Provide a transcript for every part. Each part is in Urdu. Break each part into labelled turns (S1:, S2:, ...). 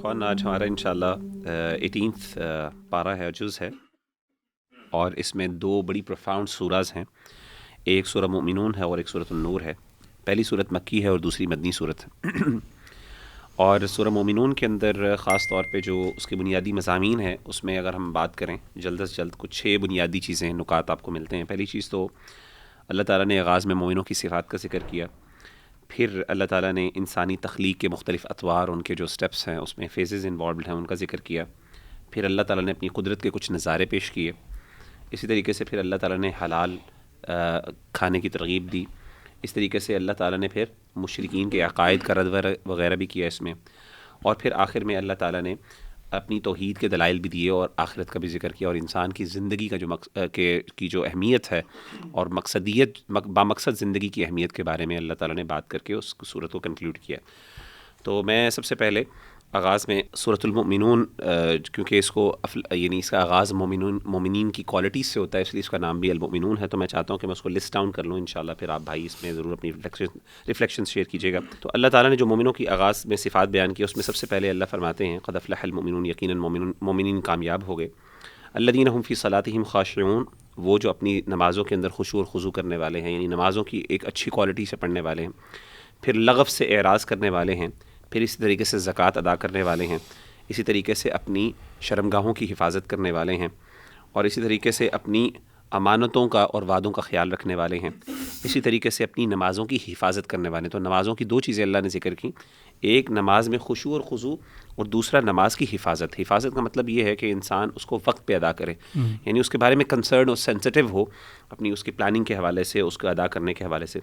S1: اخوان، آج ہمارا انشاءاللہ 18th پارہ ہے، جز ہے، اور اس میں دو بڑی پروفاؤنڈ سورز ہیں. ایک سورہ مومنون ہے اور ایک سورۃ النور ہے. پہلی سورت مکی ہے اور دوسری مدنی سورت ہے. اور سورہ مومنون کے اندر خاص طور پہ جو اس کے بنیادی مضامین ہیں، اس میں اگر ہم بات کریں جلد از جلد، کچھ 6 بنیادی چیزیں، نکات آپ کو ملتے ہیں. پہلی چیز تو اللہ تعالیٰ نے آغاز میں مومنوں کی صفات کا ذکر کیا. پھر اللہ تعالیٰ نے انسانی تخلیق کے مختلف اطوار، ان کے جو سٹیپس ہیں، اس میں فیزز انوالوڈ ہیں، ان کا ذکر کیا. پھر اللہ تعالیٰ نے اپنی قدرت کے کچھ نظارے پیش کیے. اسی طریقے سے پھر اللہ تعالیٰ نے حلال کھانے کی ترغیب دی. اس طریقے سے اللہ تعالیٰ نے پھر مشرکین کے عقائد کا رد وغیرہ بھی کیا اس میں. اور پھر آخر میں اللہ تعالیٰ نے اپنی توحید کے دلائل بھی دیے اور آخرت کا بھی ذکر کیا، اور انسان کی زندگی کا کی جو اہمیت ہے اور مقصدیت، بامقصد زندگی کی اہمیت کے بارے میں اللہ تعالیٰ نے بات کر کے اس صورت کو کنکلیوڈ کیا. تو میں سب سے پہلے آغاز میں سورۃ المؤمنون، کیونکہ اس کو یعنی اس کا آغاز مومنین کی کوالٹیز سے ہوتا ہے، اس لیے اس کا نام بھی المؤمنون ہے. تو میں چاہتا ہوں کہ میں اس کو لسٹ ڈاؤن کر لوں انشاءاللہ، پھر آپ بھائی اس میں ضرور اپنی ریفلیکشنز شیئر کیجیے گا. تو اللہ تعالیٰ نے جو مومنوں کی آغاز میں صفات بیان کی، اس میں سب سے پہلے اللہ فرماتے ہیں قد افلح المؤمنون، یقیناً مومنین کامیاب ہو گئے. الذین هم فی صلاتہم خاشعون، وہ جو اپنی نمازوں کے اندر خشوع اور خضوع کرنے والے ہیں، یعنی نمازوں کی ایک اچھی کوالٹی سے پڑھنے والے ہیں. پھر لغو سے اعراض کرنے والے ہیں. پھر اسی طریقے سے زکوٰۃ ادا کرنے والے ہیں. اسی طریقے سے اپنی شرمگاہوں کی حفاظت کرنے والے ہیں. اور اسی طریقے سے اپنی امانتوں کا اور وعدوں کا خیال رکھنے والے ہیں. اسی طریقے سے اپنی نمازوں کی حفاظت کرنے والے ہیں. تو نمازوں کی 2 چیزیں اللہ نے ذکر کی، ایک نماز میں خشوع اور خضوع، اور دوسرا نماز کی حفاظت. حفاظت کا مطلب یہ ہے کہ انسان اس کو وقت پہ ادا کرے، یعنی اس کے بارے میں کنسرن اور سینسٹیو ہو اپنی اس کی پلاننگ کے حوالے سے، اس کو ادا کرنے کے حوالے سے.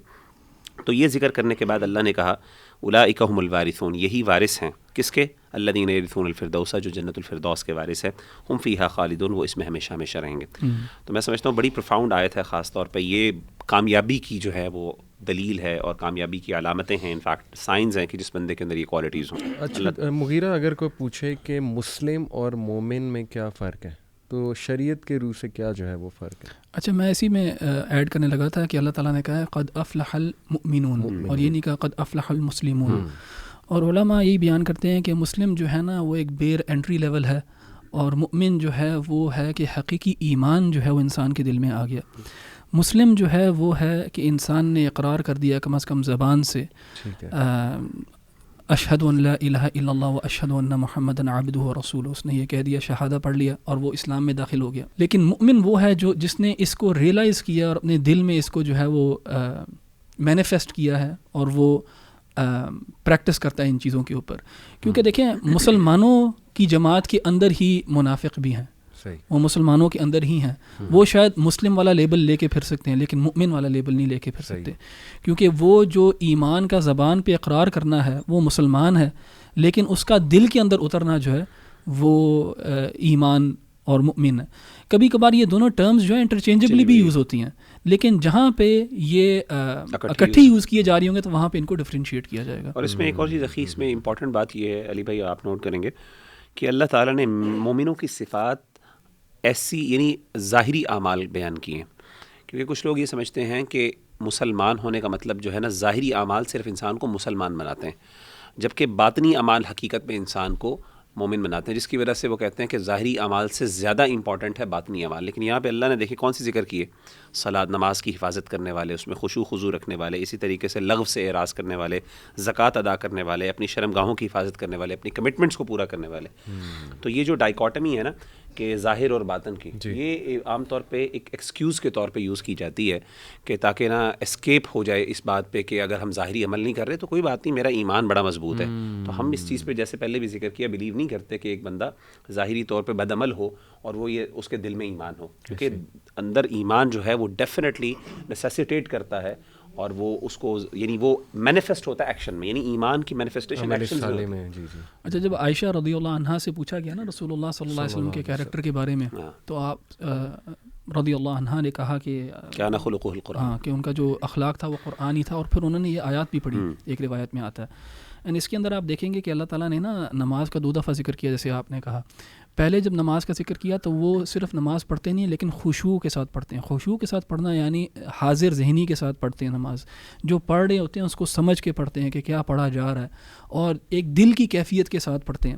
S1: تو یہ ذکر کرنے کے بعد اللہ نے کہا اولئک هم الوارثون، یہی وارث ہیں. کس کے؟ الذین یرثون الفردوس، جو جنت الفردوس کے وارث ہیں. ہم فیہا خالدون، وہ اس میں ہمیشہ ہمیشہ رہیں گے. تو میں سمجھتا ہوں بڑی پروفاؤنڈ آیت ہے، خاص طور پہ یہ کامیابی کی جو ہے وہ دلیل ہے اور کامیابی کی علامتیں ہیں، انفیکٹ سائنز ہیں کہ جس بندے کے اندر یہ کوالٹیز ہوں.
S2: اچھا مغیرہ، اگر کوئی پوچھے کہ مسلم اور مومن میں کیا فرق ہے، تو شریعت کے روح سے کیا جو ہے وہ فرق ہے؟
S3: اچھا، میں اسی میں ایڈ کرنے لگا تھا کہ اللہ تعالیٰ نے کہا ہے قد افلح المؤمنون، اور یہ نہیں کہا قد افلح المسلمون. اور علماء یہی بیان کرتے ہیں کہ مسلم جو ہے نا وہ ایک بیر انٹری لیول ہے، اور مؤمن جو ہے وہ ہے کہ حقیقی ایمان جو ہے وہ انسان کے دل میں آ گیا. مسلم جو ہے وہ ہے کہ انسان نے اقرار کر دیا کم از کم زبان سے، اشہد ان لا الہ الا اللہ و اشہد ان محمدًا عبدہ و رسولہ، اس نے یہ کہہ دیا، شہادہ پڑھ لیا اور وہ اسلام میں داخل ہو گیا. لیکن مؤمن وہ ہے جس نے اس کو ریئلائز کیا اور اپنے دل میں اس کو جو ہے وہ مینیفیسٹ کیا ہے، اور وہ پریکٹس کرتا ہے ان چیزوں کے اوپر. کیونکہ دیکھیں مسلمانوں کی جماعت کے اندر ہی منافق بھی ہیں، وہ مسلمانوں کے اندر ہی ہیں. وہ شاید مسلم والا لیبل لے کے پھر سکتے ہیں لیکن مؤمن والا لیبل نہیں لے کے پھر سکتے، کیونکہ وہ جو ایمان کا زبان پہ اقرار کرنا ہے وہ مسلمان ہے، لیکن اس کا دل کے اندر اترنا جو ہے وہ ایمان اور مؤمن ہے. کبھی کبھار یہ دونوں ٹرمز جو ہیں انٹرچینجبلی بھی یوز ہوتی ہیں، لیکن جہاں پہ یہ اکٹھی یوز کیے جا رہی ہوں گے تو وہاں پہ ان کو ڈفرینشیٹ کیا جائے گا.
S1: اور اس میں ایک اور چیز اخی، اس میں امپورٹنٹ بات یہ ہے علی بھائی، آپ نوٹ کریں گے کہ اللہ تعالیٰ نے مومنوں کی صفات ایسی یعنی ظاہری اعمال بیان کیے ہیں. کیونکہ کچھ لوگ یہ سمجھتے ہیں کہ مسلمان ہونے کا مطلب جو ہے نا ظاہری اعمال صرف انسان کو مسلمان بناتے ہیں، جبکہ باطنی اعمال حقیقت میں انسان کو مومن بناتے ہیں، جس کی وجہ سے وہ کہتے ہیں کہ ظاہری اعمال سے زیادہ امپورٹنٹ ہے باطنی اعمال. لیکن یہاں پہ اللہ نے دیکھیں کون سی ذکر کی ہے، صلاۃ، نماز کی حفاظت کرنے والے، اس میں خشوع خضوع رکھنے والے، اسی طریقے سے لغو سے اعراض کرنے والے، زکوٰۃ ادا کرنے والے، اپنی شرمگاہوں کی حفاظت کرنے والے، اپنی کمٹمنٹس کو پورا کرنے والے. تو یہ جو ڈائیکاٹمی ہے نا کہ ظاہر اور باطن کی، یہ عام طور پہ ایک ایکسکیوز کے طور پہ یوز کی جاتی ہے کہ تاکہ نا اسکیپ ہو جائے اس بات پہ کہ اگر ہم ظاہری عمل نہیں کر رہے تو کوئی بات نہیں، میرا ایمان بڑا مضبوط ہے. تو ہم اس چیز پہ جیسے پہلے بھی ذکر کیا بلیو نہیں کرتے کہ ایک بندہ ظاہری طور پہ بد عمل ہو اور وہ یہ اس کے دل میں ایمان ہو، کیونکہ اندر ایمان جو ہے وہ ڈیفینیٹلی نیسیسیٹیٹ کرتا ہے، اور وہ اس کو یعنی وہ مینیفیسٹ ہوتا ہے ایکشن میں، یعنی ایمان کی مینیفیسٹیشن ایکشن میں.
S3: اچھا، جب عائشہ رضی اللہ عنہا سے پوچھا گیا نا رسول اللہ صلی اللہ علیہ وسلم کے کیریکٹر کے بارے میں، تو آپ رضی اللہ عنہا نے کہا کہ
S1: کان خلقہ القرآن،
S3: ہاں، کہ ان کا جو اخلاق تھا وہ قرآنی تھا. اور پھر انہوں نے یہ آیات بھی پڑھی، ایک روایت میں آتا ہے. اینڈ اس کے اندر آپ دیکھیں گے کہ اللہ تعالیٰ نے نا نماز کا 2 دفعہ ذکر کیا جیسے آپ نے کہا. پہلے جب نماز کا ذکر کیا تو وہ صرف نماز پڑھتے نہیں ہیں لیکن خشوع کے ساتھ پڑھتے ہیں. خشوع کے ساتھ پڑھنا یعنی حاضر ذہنی کے ساتھ پڑھتے ہیں نماز. جو پڑھ رہے ہوتے ہیں اس کو سمجھ کے پڑھتے ہیں کہ کیا پڑھا جا رہا ہے, اور ایک دل کی کیفیت کے ساتھ پڑھتے ہیں.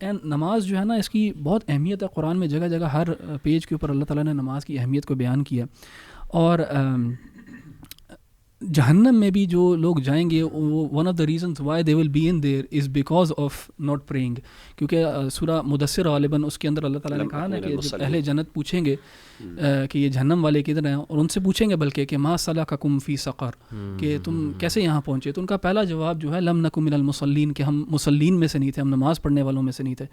S3: اینڈ نماز جو ہے نا اس کی بہت اہمیت ہے. قرآن میں جگہ جگہ ہر پیج کے اوپر اللہ تعالیٰ نے نماز کی اہمیت کو بیان کیا. اور جہنم میں بھی جو لوگ جائیں گے وہ one of the reasons why they will be in there is because of not praying. کیونکہ سورہ مدثر غالباً اس کے اندر اللہ تعالیٰ نے کہا نا کہ جب اہل جنت پوچھیں گے کہ یہ جہنم والے کدھر ہیں, اور ان سے پوچھیں گے بلکہ کہ ما سلککم فی سقر, کہ تم کیسے یہاں پہنچے, تو ان کا پہلا جواب جو ہے لم نکن من المصلین, کہ ہم مصلین میں سے نہیں تھے, ہم نماز پڑھنے والوں میں سے نہیں تھے.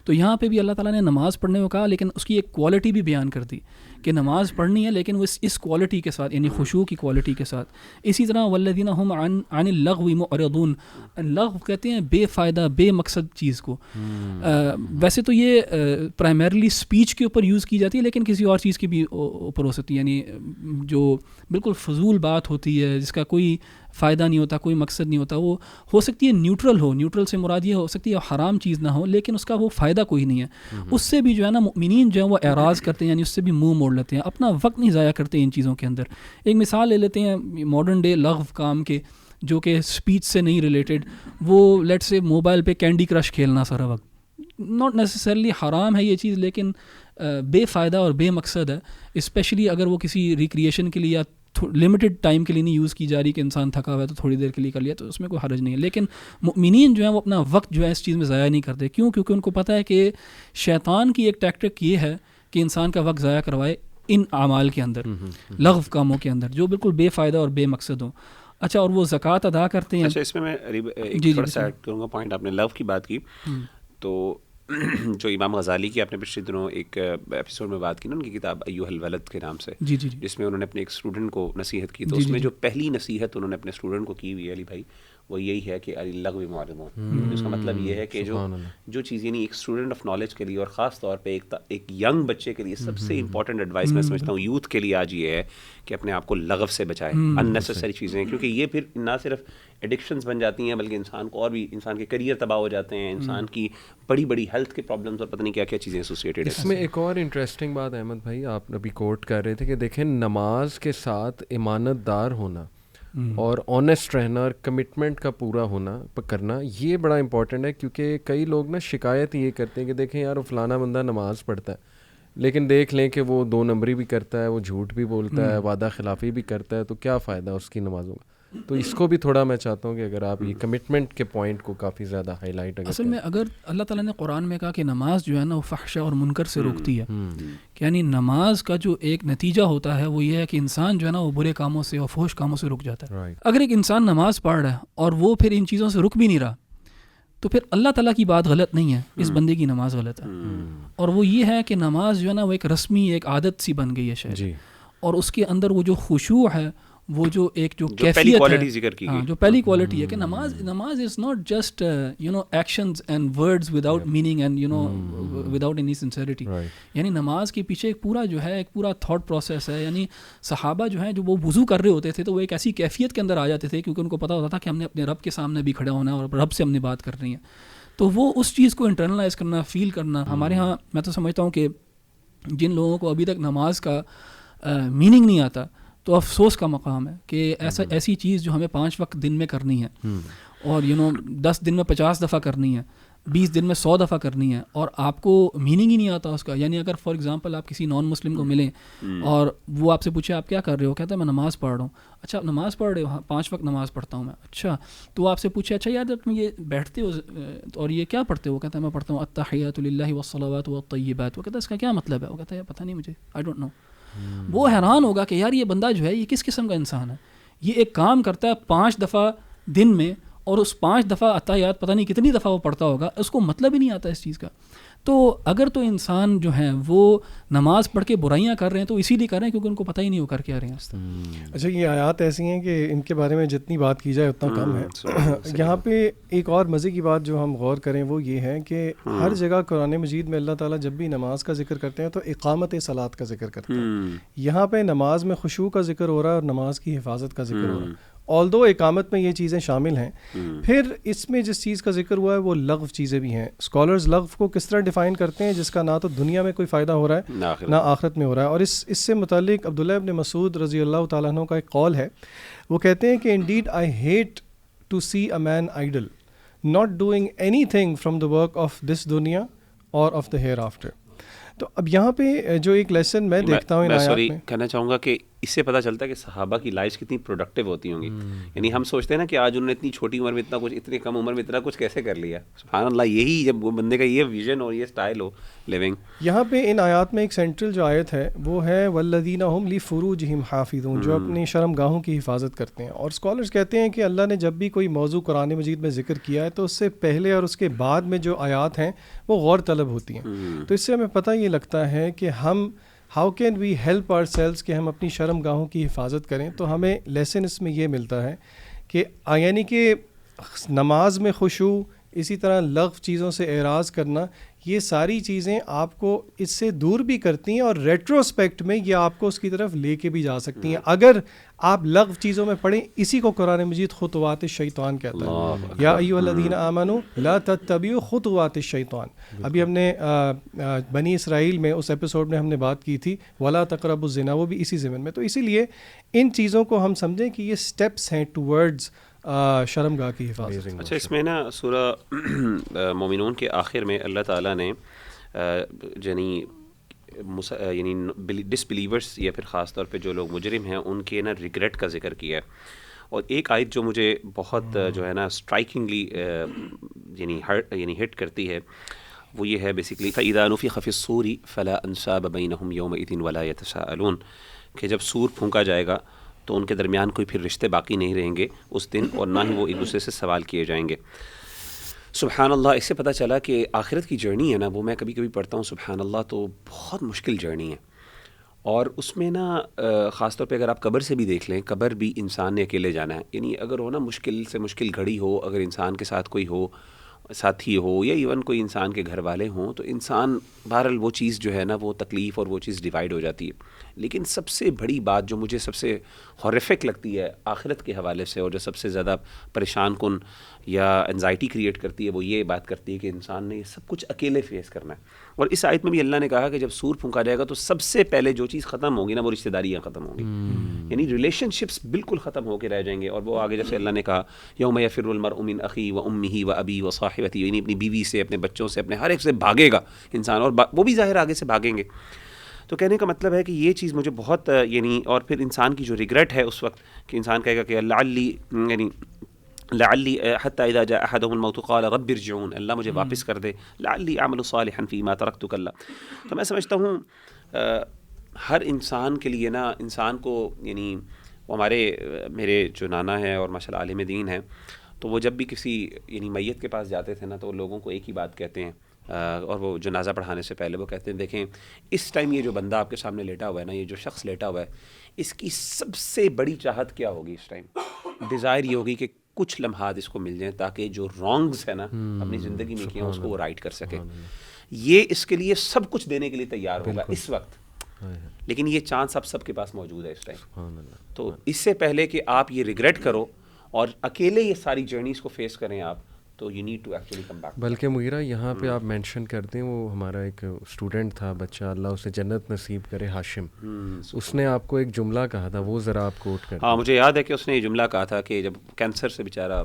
S3: تو یہاں پہ بھی اللہ تعالیٰ نے نماز پڑھنے کو کہا, لیکن اس کی ایک کوالٹی بھی بیان کر دی کہ نماز پڑھنی ہے لیکن وہ اس کوالٹی کے ساتھ, یعنی خشوع کی کوالٹی کے ساتھ. اسی طرح والذین هم عن اللغو معرضون, لغو کہتے ہیں بے فائدہ بے مقصد چیز کو. ویسے تو یہ پرائمرلی اسپیچ کے اوپر یوز کی جاتی ہے, لیکن کسی اور چیز کی بھی اوپر ہو سکتی ہے, یعنی جو بالکل فضول بات ہوتی ہے جس کا کوئی فائدہ نہیں ہوتا, کوئی مقصد نہیں ہوتا, وہ ہو سکتی ہے نیوٹرل ہو. نیوٹرل سے مراد یہ ہو سکتی ہے حرام چیز نہ ہو لیکن اس کا وہ فائدہ کوئی نہیں ہے. اس سے بھی جو ہے نا مؤمنین جو ہیں وہ اعراض کرتے ہیں, یعنی اس سے بھی منہ موڑ لیتے ہیں, اپنا وقت نہیں ضائع کرتے ان چیزوں کے اندر. ایک مثال لے لیتے ہیں ماڈرن ڈے لغو کام کے جو کہ اسپیچ سے نہیں ریلیٹڈ. وہ لیٹ سے موبائل پہ کینڈی کرش کھیلنا سارا وقت, ناٹ نیسسرلی حرام ہے یہ چیز, لیکن بے فائدہ اور بے مقصد ہے. اسپیشلی اگر وہ کسی ریکریشن کے لیے یا لمیٹڈ ٹائم کے لیے نہیں یوز کی جا رہی کہ انسان تھکا ہوا ہے تو تھوڑی دیر کے لیے کر لیا, تو اس میں کوئی حرج نہیں ہے. لیکن مؤمنین جو ہیں وہ اپنا وقت جو ہے اس چیز میں ضائع نہیں کرتے. کیوں؟ کیونکہ ان کو پتہ ہے کہ شیطان کی ایک ٹیکٹک یہ ہے کہ انسان کا وقت ضائع کروائے ان اعمال کے اندر, لغو کاموں کے اندر جو بالکل بے فائدہ اور بے مقصد ہوں. اچھا, اور وہ زکوٰۃ ادا کرتے ہیں.
S1: اچھا, اس میں تھوڑا سا ایڈ کروں گا پوائنٹ. آپ نے لو کی بات کی, تو جو امام غزالی کی آپ نے پچھلے دنوں ایک ایپیسوڈ میں بات کی نا, ان کی کتاب ایھا الولد کے نام سے, جس میں انہوں نے اپنے ایک اسٹوڈنٹ کو نصیحت کی, تو اس میں جو پہلی نصیحت انہوں نے اپنے اسٹوڈنٹ کو کی ہوئی ہے علی بھائی, وہ یہی ہے کہ اللغو معرضون. اس کا مطلب یہ ہے کہ جو چیز یعنی ایک اسٹوڈنٹ آف نالج کے لیے اور خاص طور پہ ایک ینگ بچے کے لیے سب سے امپورٹنٹ ایڈوائس میں سمجھتا ہوں یوتھ کے لیے آج یہ ہے کہ اپنے آپ کو لغو سے بچائے, اننیسیسری چیزیں, کیونکہ یہ پھر نہ صرف ایڈکشنز بن جاتی ہیں بلکہ انسان کو اور بھی, انسان کے کریئر تباہ ہو جاتے ہیں, انسان کی بڑی بڑی ہیلتھ کے پرابلمس اور پتہ نہیں کیا کیا چیزیں ایسوسیٹیڈ ہیں.
S2: اس میں ایک اور انٹرسٹنگ بات احمد بھائی آپ ابھی کوٹ کر رہے تھے کہ دیکھیں نماز کے ساتھ امانت دار ہونا اور آنیسٹ رہنا اور کمٹمنٹ کا پورا ہونا کرنا, یہ بڑا امپورٹنٹ ہے. کیونکہ کئی لوگ نا شکایت یہ کرتے ہیں کہ دیکھیں یار وہ فلانا بندہ نماز پڑھتا ہے لیکن دیکھ لیں کہ وہ 2 نمبری بھی کرتا ہے, وہ جھوٹ بھی بولتا ہے, وعدہ خلافی بھی کرتا ہے, تو کیا فائدہ اس کی نمازوں کا. تو اس کو بھی تھوڑا میں چاہتا ہوں کہ اگر آپ یہ کمٹمنٹ کے پوائنٹ کو کافی زیادہ ہائی لائٹ
S3: اصل میں اگر اللہ تعالیٰ نے قرآن میں کہا کہ نماز جو ہے نا وہ فحشاء اور منکر سے روکتی ہے, یعنی نماز کا جو ایک نتیجہ ہوتا ہے وہ یہ ہے کہ انسان جو ہے نا وہ برے کاموں سے اور فحش کاموں سے رک جاتا ہے. اگر ایک انسان نماز پڑھ رہا ہے اور وہ پھر ان چیزوں سے رک بھی نہیں رہا تو پھر اللہ تعالیٰ کی بات غلط نہیں ہے, اس بندے کی نماز غلط ہے. اور وہ یہ ہے کہ نماز جو ہے نا وہ ایک رسمی ایک عادت سی بن گئی ہے شاید, اور اس کے اندر وہ جو خشوع ہے, وہ جو ایک جو کیفیت ہے, جو پہلی کوالٹی ہے کہ نماز is not just actions and words without meaning and without any sincerity. یعنی نماز کے پیچھے ایک پورا جو ہے ایک پورا تھاٹ پروسیس ہے. یعنی صحابہ جو ہیں جو وہ وضو کر رہے ہوتے تھے تو وہ ایک ایسی کیفیت کے اندر آ جاتے تھے کیونکہ ان کو پتہ ہوتا تھا کہ ہم نے اپنے رب کے سامنے بھی کھڑے ہونا ہے اور رب سے ہم نے بات کرنی ہے. تو وہ اس چیز کو انٹرنلائز کرنا, فیل کرنا. ہمارے ہاں میں تو سمجھتا ہوں کہ جن لوگوں کو ابھی تک نماز کا میننگ نہیں آتا تو افسوس کا مقام ہے کہ ایسی چیز جو ہمیں 5 وقت دن میں کرنی ہے اور 10 دن میں 50 دفعہ کرنی ہے, 20 دن میں 100 دفعہ کرنی ہے, اور آپ کو میننگ ہی نہیں آتا اس کا. یعنی اگر فار ایگزامپل آپ کسی نان مسلم کو ملیں اور وہ آپ سے پوچھے آپ کیا کر رہے ہو, کہتا ہے میں نماز پڑھ رہا ہوں. اچھا آپ نماز پڑھ رہے ہو؟ ہاں 5 وقت نماز پڑھتا ہوں میں. اچھا تو آپ سے پوچھے اچھا یار جب تم یہ بیٹھتے ہو اور یہ کیا پڑھتے ہو, کہتا ہے میں پڑھتا ہوں التحیات للہ والصلوات والطیبات. وہ کہتا ہے اس کا کیا مطلب ہے؟ وہ کہتا ہے پتہ نہیں مجھے, آئی ڈونٹ نو. وہ حیران ہوگا کہ یار یہ بندہ جو ہے یہ کس قسم کا انسان ہے, یہ ایک کام کرتا ہے 5 دفعہ دن میں اور اس 5 دفعہ التحیات پتہ نہیں کتنی دفعہ وہ پڑھتا ہوگا, اس کو مطلب ہی نہیں آتا اس چیز کا. تو اگر تو انسان جو ہیں وہ نماز پڑھ کے برائیاں کر رہے ہیں تو اسی لیے کر رہے ہیں کیونکہ ان کو پتہ ہی نہیں ہو کر کے آ رہے ہیں.
S4: اچھا یہ آیات ایسی ہیں کہ ان کے بارے میں جتنی بات کی جائے اتنا کم ہے. یہاں پہ ایک اور مزے کی بات جو ہم غور کریں وہ یہ ہے کہ ہر جگہ قرآن مجید میں اللہ تعالیٰ جب بھی نماز کا ذکر کرتے ہیں تو اقامت صلاۃ کا ذکر کرتے ہیں. یہاں پہ نماز میں خشوع کا ذکر ہو رہا ہے اور نماز کی حفاظت کا ذکر ہو رہا ہے. although اقامت میں یہ چیزیں شامل ہیں. پھر اس میں جس چیز کا ذکر ہوا ہے وہ لغو چیزیں بھی ہیں. اسکالرز لغو کو کس طرح ڈیفائن کرتے ہیں؟ جس کا نہ تو دنیا میں کوئی فائدہ ہو رہا ہے نہ آخرت میں ہو رہا ہے. اور اس سے متعلق عبداللہ ابن مسعود رضی اللہ تعالیٰ عنہ کا ایک قول ہے. وہ کہتے ہیں کہ indeed I hate to see a man idle, not doing anything from the work of this dunya or of the hereafter. تو اب یہاں پہ جو ایک لیسن میں دیکھتا ہوں ان آیات میں
S1: کہنا چاہوں گا کہ اس سے پتہ چلتا ہے کہ صحابہ کی لائف کتنی پروڈکٹیو ہوتی ہوں گی. یعنی ہم سوچتے ہیں نا کہ آج انہوں نے اتنی چھوٹی عمر میں اتنا کچھ، اتنی کم عمر میں اتنا کچھ کیسے کر لیا. سبحان اللہ، یہی جب وہ بندے کا یہ ویژن اور یہ اسٹائل ہو لیونگ.
S4: یہاں پہ ان آیات میں ایک سینٹرل جو آیت ہے وہ ہے والذین هم لفروجہم حافظون، جو اپنی شرم گاہوں کی حفاظت کرتے ہیں. اور اسکالرز کہتے ہیں کہ اللہ نے جب بھی کوئی موضوع قرآن مجید میں ذکر کیا ہے تو اس سے پہلے اور اس کے بعد میں جو آیات ہیں وہ غور طلب ہوتی ہیں. تو اس سے ہمیں پتہ یہ لگتا ہے کہ ہم how can we help ourselves کہ ہم اپنی شرم گاہوں کی حفاظت کریں. تو ہمیں لیسن اس میں یہ ملتا ہے کہ یعنی کہ نماز میں خشوع، اسی طرح لغو چیزوں سے اعراض کرنا، یہ ساری چیزیں آپ کو اس سے دور بھی کرتی ہیں اور ریٹروسپیکٹ میں یہ آپ کو اس کی طرف لے کے بھی جا سکتی ہیں اگر آپ لغو چیزوں میں پڑھیں. اسی کو قرآن مجید خطوات الشیطان کہتا ہے. یا ایھا الذین آمنوا لا تتبعوا خطوات الشیطان. ابھی ہم نے بنی اسرائیل میں اس ایپیسوڈ میں ہم نے بات کی تھی ولا تقربوا الزنا، وہ بھی اسی ضمن میں. تو اسی لیے ان چیزوں کو ہم سمجھیں کہ یہ سٹیپس ہیں ٹورڈز شرم گاہ کی حفاظت.
S1: اچھا، اس میں نا سورہ مومنون کے آخر میں اللہ تعالیٰ نے یعنی ڈس بلیورس یا پھر خاص طور پہ جو لوگ مجرم ہیں ان کے نا ریگریٹ کا ذکر کیا ہے. اور ایک آیت جو مجھے بہت جو ہے نا اسٹرائکنگلی یعنی ہٹ کرتی ہے وہ یہ ہے بیسکلی فَإِذَا نُفِخَ فِي الصُّورِ فَلَا أَنْسَابَ بَيْنَهُمْ يَوْمَئِذٍ وَلَا يَتَسَاءَلُونَ، کہ جب سور پھونکا جائے گا تو ان کے درمیان کوئی پھر رشتے باقی نہیں رہیں گے اس دن، اور نہ ہی وہ ایک دوسرے سے سوال کیے جائیں گے. سبحان اللہ. اس سے پتہ چلا کہ آخرت کی جرنی ہے نا، وہ میں کبھی کبھی پڑھتا ہوں سبحان اللہ، تو بہت مشکل جرنی ہے. اور اس میں نا خاص طور پہ اگر آپ قبر سے بھی دیکھ لیں، قبر بھی انسان نے اکیلے جانا ہے. یعنی اگر ہو نا مشکل سے مشکل گھڑی ہو، اگر انسان کے ساتھ کوئی ہو، ساتھی ہو، یا ایون کوئی انسان کے گھر والے ہوں، تو انسان بہرحال وہ چیز جو ہے نا وہ تکلیف اور وہ چیز ڈیوائڈ ہو جاتی ہے. لیکن سب سے بڑی بات جو مجھے سب سے ہارفک لگتی ہے آخرت کے حوالے سے، اور جو سب سے زیادہ پریشان کن یا انزائٹی کریٹ کرتی ہے، وہ یہ بات کرتی ہے کہ انسان نے یہ سب کچھ اکیلے فیس کرنا ہے. اور اس آیت میں بھی اللہ نے کہا کہ جب سور پھونکا جائے گا تو سب سے پہلے جو چیز ختم ہوگی نا وہ رشتہ داریاں ختم ہوں گی. یعنی ریلیشن شپس بالکل ختم ہو کے رہ جائیں گے. اور وہ آگے جیسے اللہ نے کہا یوم یفر المرء من اخیہ و امہ و ابیہ و صاحبتہ، یعنی اپنی بیوی سے، اپنے بچوں سے، اپنے ہر ایک سے بھاگے گا انسان، اور وہ بھی ظاہر آگے سے بھاگیں گے. تو کہنے کا مطلب ہے کہ یہ چیز مجھے بہت یعنی، اور پھر انسان کی جو ریگریٹ ہے اس وقت کہ انسان کہے گا کہ لعلی حتی اذا جاء احدهم الموت قال رب ارجعون، اللہ مجھے واپس کر دے، لعلی اعمل صالحا فیما ترکت کلا. تو میں سمجھتا ہوں ہر انسان کے لیے نا، انسان کو یعنی میرے جو نانا ہے اور ماشاء اللہ عالم دین ہیں، تو وہ جب بھی کسی یعنی میت کے پاس جاتے تھے نا تو لوگوں کو ایک ہی بات کہتے ہیں، اور وہ جنازہ پڑھانے سے پہلے وہ کہتے ہیں دیکھیں اس ٹائم یہ جو بندہ آپ کے سامنے لیٹا ہوا ہے نا، یہ جو شخص لیٹا ہوا ہے، اس کی سب سے بڑی چاہت کیا ہوگی اس ٹائم؟ ڈیزائر یہ ہوگی کہ کچھ لمحات اس کو مل جائیں تاکہ جو رانگز ہے نا اپنی زندگی میں کیا اس کو وہ رائٹ کر سکے. یہ اس کے لیے سب کچھ دینے کے لیے تیار ہوگا اس وقت، لیکن یہ چانس اب سب کے پاس موجود ہے اس ٹائم. تو اس سے پہلے کہ آپ یہ ریگریٹ کرو اور اکیلے یہ ساری جرنیز کو فیس کریں آپ، تو you need to actually come back.
S2: بلکہ مغیرہ یہاں پہ آپ مینشن کرتے ہیں، وہ ہمارا ایک اسٹوڈنٹ تھا، بچہ اللہ اسے جنت نصیب کرے، ہاشم، اس نے آپ کو ایک جملہ کہا تھا، وہ ذرا آپ کوٹ کریں.
S1: ہاں مجھے یاد ہے کہ اس نے یہ جملہ کہا تھا کہ جب کینسر سے بیچارہ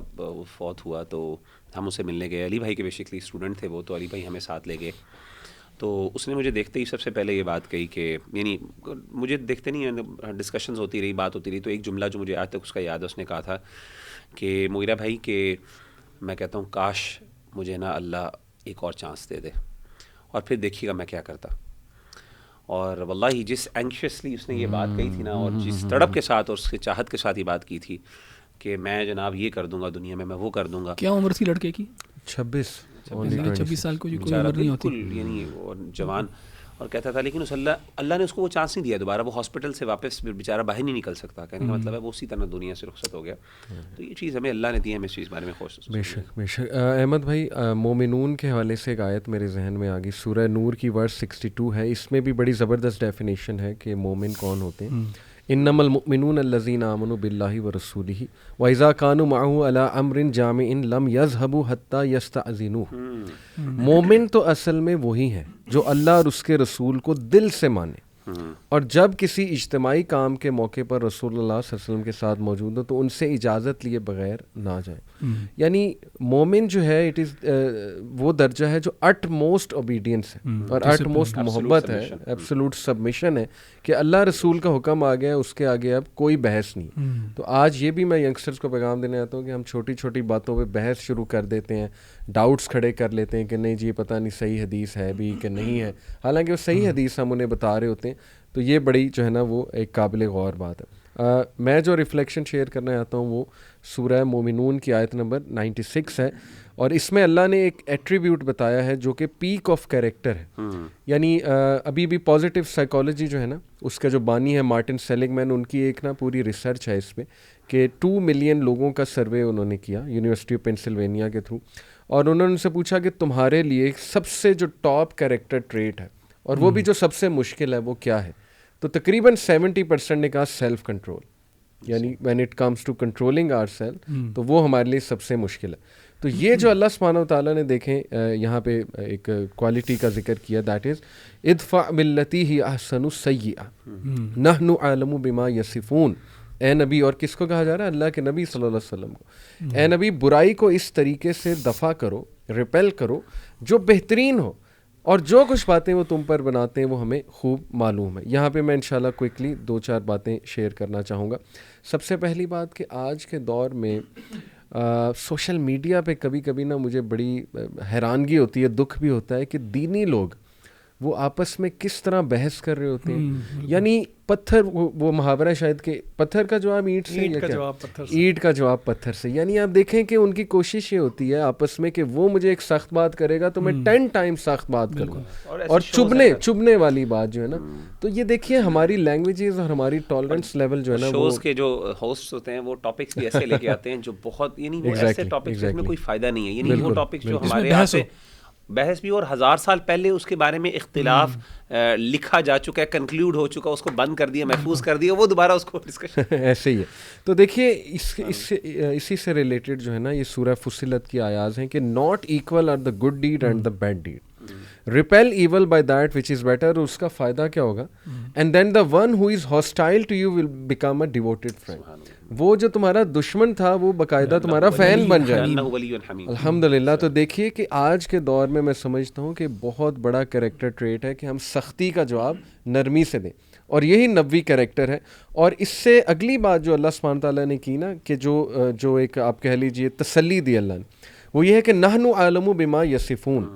S1: فوت ہوا تو ہم اسے ملنے گئے. علی بھائی کے بیسکلی اسٹوڈنٹ تھے وہ، تو علی بھائی ہمیں ساتھ لے گئے. تو اس نے مجھے دیکھتے ہی سب سے پہلے یہ بات کہی کہ یعنی مجھے دیکھتے نہیں، ڈسکشنز ہوتی رہی، بات ہوتی رہی، تو ایک جملہ جو مجھے آج تک اس کا یاد ہے، اس نے کہا تھا کہ مغیرہ بھائی کہ میں کہتا ہوں کاش مجھے نا اللہ ایک اور چانس دے دے، اور پھر دیکھیے گا میں کیا کرتا. اور واللہ جس اینکشیسلی اس نے یہ بات کہی تھی نا، اور جس تڑپ کے ساتھ اور اس کی چاہت کے ساتھ یہ بات کی تھی کہ میں جناب یہ کر دوں گا دنیا میں وہ کر دوں گا.
S3: کیا عمر تھی لڑکے کی؟
S2: 26
S3: سال کو کوئی عمر نہیں ہوتی،
S1: یعنی اور جوان. اور کہتا تھا لیکن اس اللہ نے اس کو وہ چانس نہیں دیا دوبارہ، وہ ہاسپٹل سے واپس بیچارہ باہر نہیں نکل سکتا. کہنے کا مطلب ہے وہ اسی طرح دنیا سے رخصت ہو گیا. تو یہ چیز ہمیں اللہ نے دی ہے، ہمیں اس چیز بارے میں خوش.
S2: بے شک بے شک. احمد بھائی، مومنون کے حوالے سے ایک آیت میرے ذہن میں آ گئی، سورہ نور کی ورس 62 ہے. اس میں بھی بڑی زبردست ڈیفینیشن ہے کہ مومن کون ہوتے ہیں. انما المؤمنون الذین آمنوا باللہ ورسولہ واذا كانوا معه علی امر جامع لم يذهبوا حتى يستأذنوه. مومن تو اصل میں وہی ہیں جو اللہ اور اس کے رسول کو دل سے مانے اور جب کسی اجتماعی کام کے موقع پر رسول اللہ صلی اللہ علیہ وسلم کے ساتھ موجود ہو تو ان سے اجازت لیے بغیر نہ جائیں. یعنی مومن جو ہے اٹ از وہ درجہ ہے جو اٹ موسٹ اوبیڈینس ہے اور اٹ موسٹ محبت ہے, ایبسولوٹ سبمیشن ہے کہ اللہ رسول کا حکم آ گیا ہے, اس کے آگے اب کوئی بحث نہیں. تو آج یہ بھی میں ینگسٹرز کو پیغام دینے آتا ہوں کہ ہم چھوٹی چھوٹی باتوں پہ بحث شروع کر دیتے ہیں, ڈاؤٹس کھڑے کر لیتے ہیں کہ نہیں جی پتہ نہیں صحیح حدیث ہے بھی کہ نہیں ہے, حالانکہ وہ صحیح حدیث ہم انہیں بتا رہے ہوتے ہیں. تو یہ بڑی جو ہے نا وہ ایک قابل غور بات ہے. میں جو ریفلیکشن شیئر کرنا چاہتا ہوں وہ سورہ مومنون کی آیت نمبر 96 ہے, اور اس میں اللہ نے ایک ایٹریبیوٹ بتایا ہے جو کہ پیک آف کیریکٹر ہے. یعنی ابھی بھی پازیٹیو سائیکالوجی جو ہے نا اس کا جو بانی ہے مارٹن سیلنگ مین, ان کی ایک نا پوری ریسرچ ہے اس پہ کہ 2 ملین لوگوں کا سروے انہوں نے کیا یونیورسٹی آف پینسلوینیا کے تھرو, اور انہوں نے ان سے پوچھا کہ تمہارے لیے سب سے جو ٹاپ کیریکٹر ٹریٹ ہے اور وہ بھی جو سب سے مشکل ہے وہ کیا ہے, تو تقریباً 70% نے کہا سیلف کنٹرول. یعنی when it comes to controlling our self تو وہ ہمارے لیے سب سے مشکل ہے. تو یہ جو اللہ سبحانہ و تعالیٰ نے دیکھیں یہاں پہ ایک کوالٹی کا ذکر کیا, دیٹ از ادفع باللتی ہی احسن السیئۃ نحن اعلم بما یصفون. اے نبی, اور کس کو کہا جا رہا ہے؟ اللہ کے نبی صلی اللہ علیہ وسلم کو. اے نبی برائی کو اس طریقے سے دفع کرو, ریپیل کرو جو بہترین ہو, اور جو کچھ باتیں وہ تم پر بناتے ہیں وہ ہمیں خوب معلوم ہے. یہاں پہ میں انشاءاللہ کوئکلی 2-4 باتیں شیئر کرنا چاہوں گا. سب سے پہلی بات کہ آج کے دور میں سوشل میڈیا پہ کبھی کبھی نا مجھے بڑی حیرانگی ہوتی ہے, دکھ بھی ہوتا ہے کہ دینی لوگ وہ آپس میں کس طرح بحث کر رہے ہوتے ہیں. یعنی پتھر, وہ محاورہ شاید کہ پتھر کا جواب اینٹ سے, اینٹ کا جواب پتھر سے. یعنی آپ دیکھیں کہ ان کی کوشش یہ ہوتی ہے آپس میں کہ وہ مجھے ایک سخت بات کرے گا تو میں 10 ٹائم سخت بات کروں, اور چبنے والی بات جو ہے نا. تو یہ دیکھیے ہماری لینگویجز اور ہماری ٹالرنس لیول جو ہے نا,
S1: شوز کے جو ہوسٹ ہوتے ہیں وہ ٹاپکس بھی ایسے لے کے آتے ہیں جو بہت, یعنی وہ ایسے ٹاپکس جس میں کوئی فائدہ نہیں ہے. یعنی وہ ٹاپکس جو ہمارے یہاں سے بحث بھی, اور 1000 سال پہلے اس کے بارے میں اختلاف لکھا جا چکا ہے, کنکلیوڈ ہو چکا, اس کو بند کر دیا, محفوظ کر دیا, وہ دوبارہ اس کو ڈسکشن
S2: ایسے ہی ہے. تو دیکھیے اسی سے ریلیٹڈ جو ہے نا یہ سورہ فصلت کی آیات ہیں کہ not equal are the good deed and the bad deed, repel evil by that which is better. اس کا فائدہ کیا ہوگا؟ And then the one who is hostile to you will become a devoted friend. وہ جو تمہارا دشمن تھا وہ باقاعدہ تمہارا فین بن جائے. الحمدللہ. تو دیکھیے کہ آج کے دور میں سمجھتا ہوں کہ بہت بڑا کریکٹر ٹریٹ ہے کہ ہم سختی کا جواب نرمی سے دیں, اور یہی نبوی کریکٹر ہے. اور اس سے اگلی بات جو اللہ سبحانہ تعالیٰ نے کی نا کہ جو ایک آپ کہہ لیجئے تسلی دی اللہ نے, وہ یہ ہے کہ نحن اعلم بما یصفون,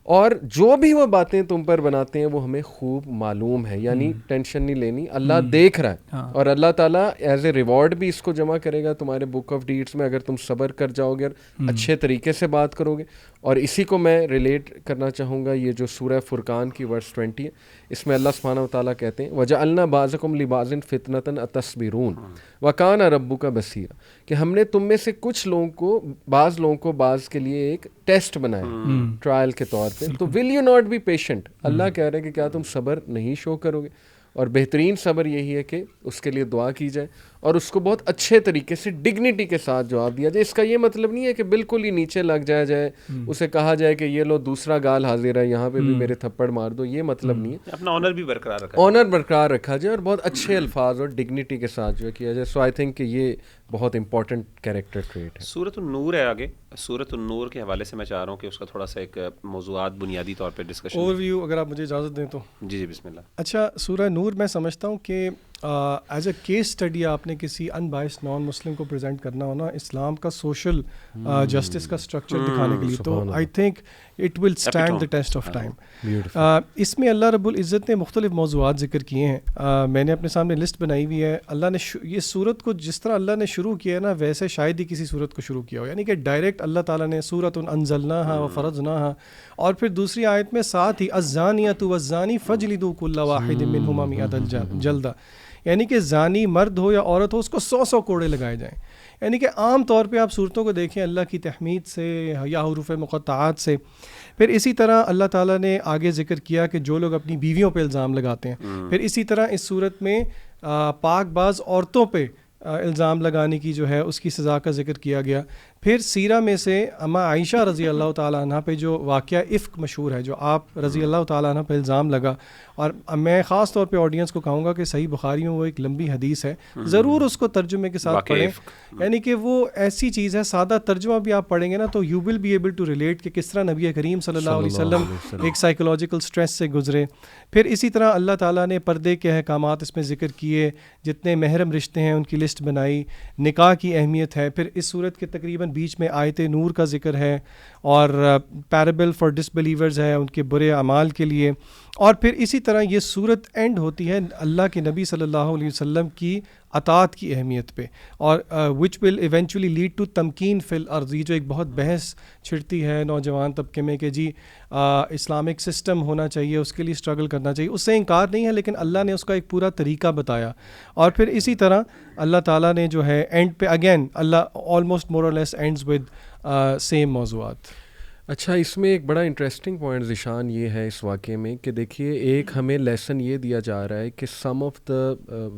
S2: اور جو بھی وہ باتیں تم پر بناتے ہیں وہ ہمیں خوب معلوم ہے. یعنی ٹینشن نہیں لینی, اللہ دیکھ رہا ہے, اور اللہ تعالیٰ ایز اے ریوارڈ بھی اس کو جمع کرے گا تمہارے بک آف ڈیڈس میں اگر تم صبر کر جاؤ گے اور اچھے طریقے سے بات کرو گے. اور اسی کو میں ریلیٹ کرنا چاہوں گا یہ جو سورہ فرقان کی ورس 20 ہے, اس میں اللہ سبحانہ و تعالیٰ کہتے ہیں وَجَعَلْنَا بَعْضَكُمْ لِبَعْضٍ فِتْنَةً أَتَصْبِرُونَ وَكَانَ رَبُّكَ بَصِيرًا, کہ ہم نے تم میں سے کچھ لوگوں کو, بعض لوگوں کو بعض کے لیے ایک ٹیسٹ بنایا ٹرائل کے طور پہ. تو will you not be patient, اللہ کہہ رہے ہیں کہ کیا تم صبر نہیں شو کرو گے؟ اور بہترین صبر یہی ہے کہ اس کے لیے دعا کی جائے اور اس کو بہت اچھے طریقے سے ڈگنیٹی کے ساتھ جواب دیا جائے. اس کا یہ مطلب نہیں ہے کہ بالکل ہی نیچے لگ جائے, اسے کہا جائے کہ یہ لو دوسرا گال حاضر ہے, یہاں پہ بھی میرے تھپڑ مار دو. یہ مطلب نہیں ہے,
S1: اپنا آنر بھی برقرار
S2: رکھا جائے اور بہت اچھے الفاظ اور ڈگنیٹی کے ساتھ جو کیا جائے. سو آئی تھنک کہ یہ بہت امپورٹنٹ کیریکٹر ٹریٹ ہے.
S1: سورۃ النور ہے آگے. سورۃ النور کے حوالے سے میں چاہ رہا ہوں کہ اس کا تھوڑا سا ایک موضوعات بنیادی طور پہ ڈسکشن,
S4: اوور ویو اگر آپ مجھے اجازت دیں تو.
S1: جی بسم اللہ.
S4: اچھا, سورہ نور میں سمجھتا ہوں کہ ایز اے کیس اسٹڈی آپ نے کسی ان بائس نان مسلم کو پریزنٹ کرنا ہونا اسلام کا سوشل جسٹس کا اسٹرکچر دکھانے کے لیے, تو I think it will stand the test of time. اس میں اللہ رب العزت نے مختلف موضوعات ذکر کیے ہیں. میں نے اپنے سامنے لسٹ بنائی ہوئی ہے. اللہ نے یہ سورت کو جس طرح اللہ نے شروع کیا ہے نا ویسے شاید ہی کسی سورت کو شروع کیا ہو, یعنی کہ ڈائریکٹ اللہ تعالیٰ نے سورۃ انزلناہا وفرضناہا, اور پھر دوسری آیت میں ساتھ ہی الزانیۃ والزانی فجلدوا کل واحد منہما مئۃ جلدہ, یعنی کہ زانی مرد ہو یا عورت ہو اس کو 100 کوڑے لگائے جائیں. یعنی کہ عام طور پہ آپ صورتوں کو دیکھیں اللہ کی تحمید سے یا حروف مقطعات سے. پھر اسی طرح اللہ تعالیٰ نے آگے ذکر کیا کہ جو لوگ اپنی بیویوں پہ الزام لگاتے ہیں. پھر اسی طرح اس صورت میں پاک باز عورتوں پہ الزام لگانے کی جو ہے اس کی سزا کا ذکر کیا گیا. پھر سیرہ میں سے اماں عائشہ رضی اللہ تعالیٰ عنہ پہ جو واقعہ افک مشہور ہے, جو آپ رضی اللہ تعالیٰ عنہ پہ الزام لگا, اور میں خاص طور پہ آڈینس کو کہوں گا کہ صحیح بخاری میں وہ ایک لمبی حدیث ہے, ضرور اس کو ترجمے کے ساتھ پڑھیں. یعنی کہ وہ ایسی چیز ہے, سادہ ترجمہ بھی آپ پڑھیں گے نا تو you will be able to relate کہ کس طرح نبی کریم صلی اللہ علیہ وسلم ایک سائیکولوجیکل سٹریس سے گزرے. پھر اسی طرح اللہ تعالیٰ نے پردے کے احکامات اس میں ذکر کیے, جتنے محرم رشتے ہیں ان کی لسٹ بنائی, نکاح کی اہمیت ہے. پھر اس صورت کے تقریباً بیچ میں آیت نور کا ذکر ہے, اور پیرابل فار ڈس بلیورز ہے ان کے برے اعمال کے لیے. اور پھر اسی طرح یہ صورت اینڈ ہوتی ہے اللہ کے نبی صلی اللہ علیہ وسلم کی اطاعت کی اہمیت پہ, اور وچ ول ایونچولی لیڈ ٹو تمکین فی الارض. یہ جو ایک بہت بحث چھڑتی ہے نوجوان طبقے میں کہ جی اسلامک سسٹم ہونا چاہیے, اس کے لیے اسٹرگل کرنا چاہیے, اس سے انکار نہیں ہے, لیکن اللہ نے اس کا ایک پورا طریقہ بتایا. اور پھر اسی طرح اللہ تعالیٰ نے جو ہے اینڈ پہ اگین اللہ آلموسٹ مور اور لیس اینڈز ود سیم موضوعات.
S2: اچھا, اس میں ایک بڑا انٹرسٹنگ پوائنٹ ذیشان یہ ہے اس واقعے میں کہ دیکھیے ایک ہمیں لیسن یہ دیا جا رہا ہے کہ some of the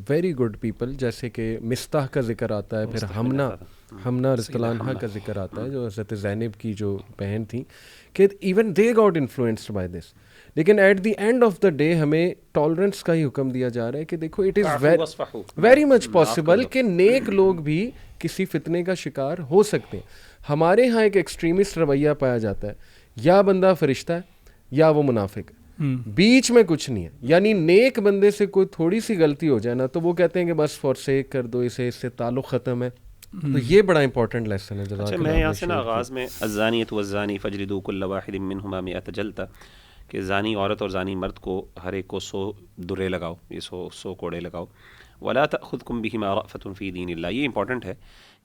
S2: very good people, جیسے کہ مستح کا ذکر آتا ہے, پھر ہمنا رضی اللہ عنہا کا ذکر آتا ہے جو حضرت زینب کی جو بہن تھیں, کہ even they got influenced by this. لیکن at the end of the day ہمیں ٹالرنس کا ہی حکم دیا جا رہا ہے کہ دیکھو it is very much possible کہ نیک لوگ بھی کسی فتنے کا شکار ہو سکتے ہیں. ہمارے ہاں ایک ایکسٹریمسٹ رویہ پایا جاتا ہے, یا بندہ فرشتہ ہے یا وہ منافق ہے, بیچ میں کچھ نہیں ہے. یعنی نیک بندے سے کوئی تھوڑی سی غلطی ہو جائے نا تو وہ کہتے ہیں کہ بس فورسیک کر دو اسے, اس سے تعلق ختم ہے. تو یہ بڑا امپورٹنٹ لیسن ہے.
S1: اچھا, میں یہاں سے نا آغاز میں الزانیۃ والزانی فاجلدوا کل واحد منہما 100 جلدہ, کہ زانی عورت اور زانی مرد کو ہر ایک کو 100 درے لگاؤ, یہ 100 کوڑے لگاؤ. ولا تأخذکم بہما رأفۃ فی دین اللہ. یہ امپورٹنٹ ہے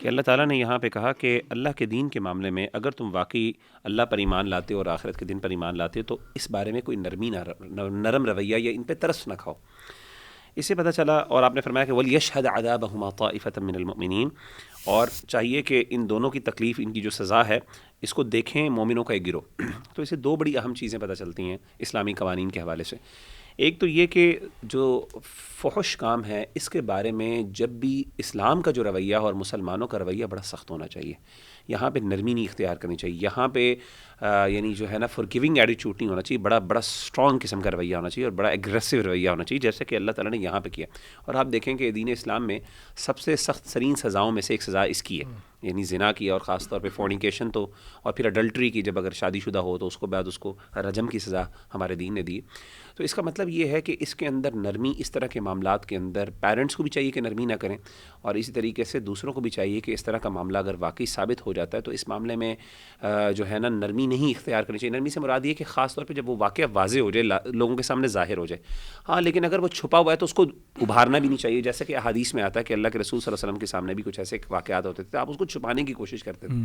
S1: کہ اللہ تعالیٰ نے یہاں پہ کہا کہ اللہ کے دین کے معاملے میں اگر تم واقعی اللہ پر ایمان لاتے ہو اور آخرت کے دن پر ایمان لاتے ہو تو اس بارے میں کوئی نرم رویہ یا ان پہ ترس نہ کھاؤ. اس سے پتہ چلا, اور آپ نے فرمایا کہ وَلْيَشْهَدْ عَذَابَهُمَا طَائِفَةٌ مِّنَ الْمُؤْمِنِينَ, اور چاہیے کہ ان دونوں کی تکلیف, ان کی جو سزا ہے اس کو دیکھیں مومنوں کا ایک گروہ. تو اسے 2 بڑی اہم چیزیں پتہ چلتی ہیں اسلامی قوانین کے حوالے سے. ایک تو یہ کہ جو فحش کام ہے اس کے بارے میں جب بھی اسلام کا جو رویہ اور مسلمانوں کا رویہ بڑا سخت ہونا چاہیے. یہاں پہ نرمی نہیں اختیار کرنی چاہیے, یہاں پہ یعنی جو ہے نا فورگیونگ ایٹیٹیوڈ نہیں ہونا چاہیے, بڑا اسٹرانگ قسم کا رویہ ہونا چاہیے اور بڑا ایگریسو رویہ ہونا چاہیے, جیسے کہ اللہ تعالیٰ نے یہاں پہ کیا. اور آپ دیکھیں کہ دین اسلام میں سب سے سخت ترین سزاؤں میں سے ایک سزا اس کی ہے, یعنی زنا کی, اور خاص طور پہ فورنیکیشن تو, اور پھر اڈلٹری کی, جب اگر شادی شدہ ہو تو اس کو بعد اس کو رجم کی سزا ہمارے دین نے دی. تو اس کا مطلب یہ ہے کہ اس کے اندر نرمی, اس طرح کے معاملات کے اندر پیرنٹس کو بھی چاہیے کہ نرمی نہ کریں, اور اسی طریقے سے دوسروں کو بھی چاہیے کہ اس طرح کا معاملہ اگر واقعی ثابت ہو جاتا ہے تو اس معاملے میں جو ہے نا نرمی نہیں اختیار کرنی چاہیے. نرمی سے مراد یہ کہ خاص طور پہ جب وہ واقعہ واضح ہو جائے, لوگوں کے سامنے ظاہر ہو جائے. ہاں, لیکن اگر وہ چھپا ہوا ہے تو اس کو ابھارنا بھی نہیں چاہیے, جیسے کہ احادیث میں آتا ہے کہ اللہ کے رسول صلی اللہ علیہ وسلم کے سامنے بھی کچھ ایسے واقعات ہوتے تھے, آپ اس کو چھپانے کی کوشش کرتے تھے,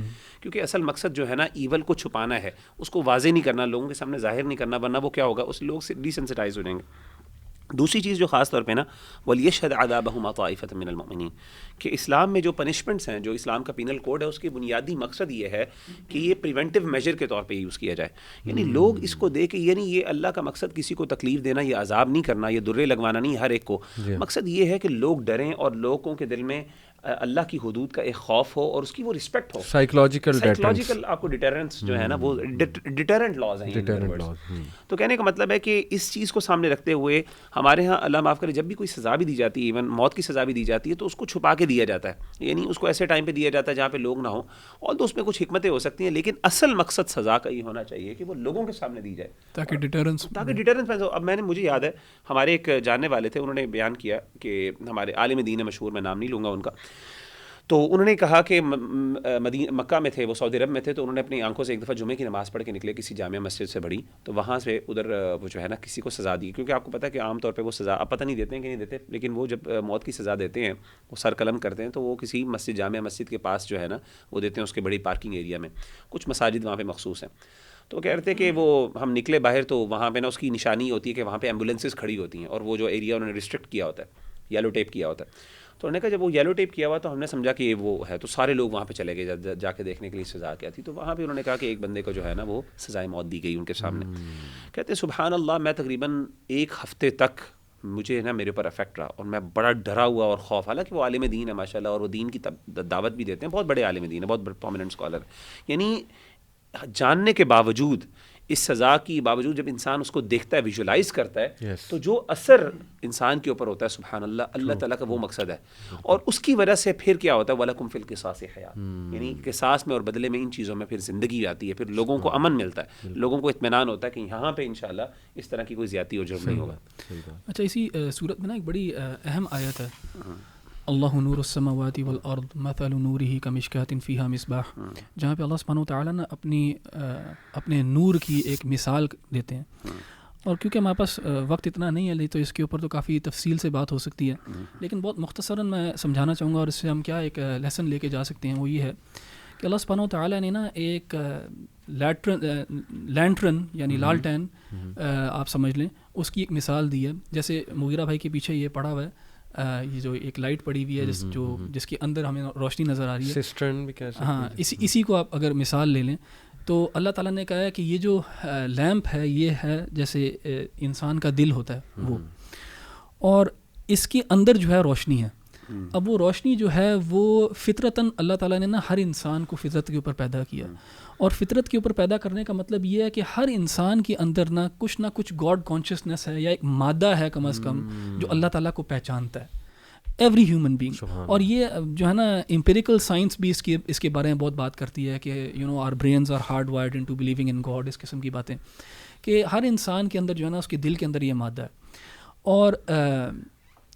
S1: کیونکہ اصل مقصد جو ہے نا ایول کو چھپانا ہے, اس کو واضح نہیں کرنا, لوگوں کے سامنے ظاہر نہیں کرنا, ورنہ وہ کیا ہوگا, اس لوگ سے ڈیسنسٹائز ہو جائیں گے. دوسری چیز جو خاص طور پہ نا وَلْيَشْهَدْ عَذَابَهُمَا طَائِفَةٌ مِّنَ الْمُؤْمِنِينَ, کہ اسلام میں جو پنشمنٹس ہیں, جو اسلام کا پینل کوڈ ہے, اس کی بنیادی مقصد یہ ہے کہ یہ پریونٹیو میجر کے طور پہ یوز کیا جائے. یعنی لوگ اس کو دے کے, یعنی یہ اللہ کا مقصد کسی کو تکلیف دینا, یہ عذاب نہیں کرنا, یہ درے لگوانا نہیں ہر ایک کو. مقصد یہ ہے کہ لوگ ڈریں اور لوگوں کے دل میں اللہ کی حدود کا ایک خوف ہو اور اس کی وہ رسپیکٹ ہو. سائیکولوجیکل آپ کو ڈیٹرنس جو ہے نا, وہ ڈیٹرنٹ لاز ہیں. تو کہنے کا مطلب ہے کہ اس چیز کو سامنے رکھتے ہوئے ہمارے ہاں اللہ معاف کرے جب بھی کوئی سزا بھی دی جاتی ہے, ایون موت کی سزا بھی دی جاتی ہے, تو اس کو چھپا کے دیا جاتا ہے, یعنی اس کو ایسے ٹائم پہ دیا جاتا ہے جہاں پہ لوگ نہ ہوں. اور تو اس میں کچھ حکمتیں ہو سکتی ہیں, لیکن اصل مقصد سزا کا یہ ہونا چاہیے کہ وہ لوگوں کے سامنے دی جائے
S3: تاکہ ڈیٹرنس
S1: ہو. اب مجھے یاد ہے ہمارے ایک جاننے والے تھے, انہوں نے بیان کیا کہ ہمارے عالم دین مشہور, میں نام نہیں لوں گا ان کا, تو انہوں نے کہا کہ مکہ میں تھے, وہ سعودی عرب میں تھے, تو انہوں نے اپنی آنکھوں سے ایک دفعہ جمعے کی نماز پڑھ کے نکلے کسی جامع مسجد سے بڑی, تو وہاں سے ادھر وہ جو ہے نا کسی کو سزا دی, کیونکہ آپ کو پتہ ہے کہ عام طور پہ وہ سزا آپ پتہ نہیں دیتے ہیں کہ نہیں دیتے, لیکن وہ جب موت کی سزا دیتے ہیں, وہ سر قلم کرتے ہیں, تو وہ کسی مسجد, جامع مسجد کے پاس جو ہے نا وہ دیتے ہیں, اس کے بڑی پارکنگ ایریا میں. کچھ مساجد وہاں پہ مخصوص ہیں. تو کہہ رہے تھے کہ وہ ہم نکلے باہر, تو وہاں پہ نا اس کی نشانی ہوتی ہے کہ وہاں پہ ایمبولینسز کھڑی ہوتی ہیں, اور وہ جو ایریا انہوں نے ریسٹرکٹ کیا ہوتا ہے, یلو ٹیپ کیا ہوتا ہے. تو انہوں نے کہا جب وہ یلو ٹیپ کیا ہوا تو ہم نے سمجھا کہ وہ ہے, تو سارے لوگ وہاں پہ چلے گئے جا کے دیکھنے کے لیے سزا کیا تھی. تو وہاں پہ انہوں نے کہا کہ ایک بندے کو جو ہے نا وہ سزائے موت دی گئی ان کے سامنے. کہتے ہیں سبحان اللہ, میں تقریباً 1 ہفتے تک مجھے نا میرے اوپر افیکٹ رہا, اور میں بڑا ڈرا ہوا اور خوف, حالانکہ وہ عالم دین ہے ماشاء اللہ, اور وہ دین کی دعوت بھی دیتے ہیں, بہت بڑے عالم دین ہے, بہت پرومیننٹ اسکالر, یعنی جاننے کے باوجود, اس سزا کی باوجود جب انسان اس کو دیکھتا ہے, ویژولائز کرتا ہے, تو جو اثر انسان کے اوپر ہوتا ہے سبحان اللہ, اللہ تعالیٰ کا وہ مقصد ہے. اور اس کی وجہ سے پھر کیا ہوتا ہے, وَلَكُمْ فِي الْقِصَاصِ حَیَاةٌ, یعنی قصاص میں اور بدلے میں ان چیزوں میں پھر زندگی آتی ہے, پھر لوگوں کو امن ملتا ہے, لوگوں کو اطمینان ہوتا ہے کہ یہاں پہ انشاءاللہ اس طرح کی کوئی زیادتی اور جرم نہیں ہوگا.
S3: اچھا, اسی صورت میں نا ایک بڑی اہم آیت ہے, اللہ نور السماوات والارض مثل نورہ کمشکاۃ فیہا مصباح, جہاں پہ اللہ سبحانہ وتعالیٰ نا اپنے نور کی ایک مثال دیتے ہیں. اور کیونکہ ہمارے پاس وقت اتنا نہیں ہے تو اس کے اوپر تو کافی تفصیل سے بات ہو سکتی ہے, لیکن بہت مختصراً میں سمجھانا چاہوں گا, اور اس سے ہم کیا ایک لیسن لے کے جا سکتے ہیں. وہ یہ ہے کہ اللہ سبحانہ وتعالیٰ نے نا ایک لینٹرن یعنی لالٹین آپ سمجھ لیں, اس کی ایک مثال دی ہے. جیسے مغیرہ بھائی کے پیچھے یہ پڑا ہوا ہے, یہ جو ایک لائٹ پڑی ہوئی ہے جس کے اندر ہمیں روشنی نظر آ رہی ہے,
S2: سسٹرن بھی کہہ سکتے ہیں.
S3: ہاں, اسی کو آپ اگر مثال لے لیں تو اللہ تعالیٰ نے کہا ہے کہ یہ جو لیمپ ہے یہ ہے جیسے انسان کا دل ہوتا ہے وہ, اور اس کے اندر جو ہے روشنی ہے. اب وہ روشنی جو ہے وہ فطرتاً اللہ تعالیٰ نے نا ہر انسان کو فطرت کے اوپر پیدا کیا, اور فطرت کے اوپر پیدا کرنے کا مطلب یہ ہے کہ ہر انسان کے اندر نہ کچھ گاڈ کانشیسنس ہے, یا ایک مادہ ہے کم از کم جو اللہ تعالیٰ کو پہچانتا ہے, ایوری ہیومن بینگ. اور یہ جو ہے نا امپیریکل سائنس بھی اس کے بارے میں بہت بات کرتی ہے کہ our brains are hardwired into believing in God, اس قسم کی باتیں, کہ ہر انسان کے اندر جو ہے نا اس کے دل کے اندر یہ مادہ ہے. اور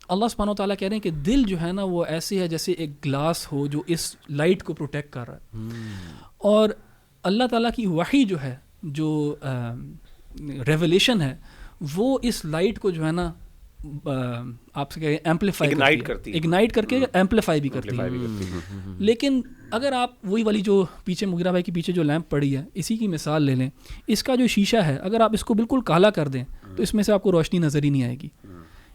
S3: اللہ سبحانہ وتعالیٰ کہہ رہے ہیں کہ دل جو ہے نا وہ ایسے ہے جیسے ایک گلاس ہو جو اس لائٹ کو پروٹیکٹ کر رہا ہے. اور اللہ تعالیٰ کی وحی جو ہے, جو ریولیشن ہے, وہ اس لائٹ کو جو ہے نا آپ سے کہیں ایمپلیفائی اگنائٹ کر کے ایمپلیفائی بھی کرتی ہے. لیکن اگر آپ وہی والی جو پیچھے مغیرہ بھائی کے پیچھے جو لیمپ پڑی ہے, اسی کی مثال لے لیں, اس کا جو شیشہ ہے اگر آپ اس کو بالکل کالا کر دیں تو اس میں سے آپ کو روشنی نظر ہی نہیں آئے گی.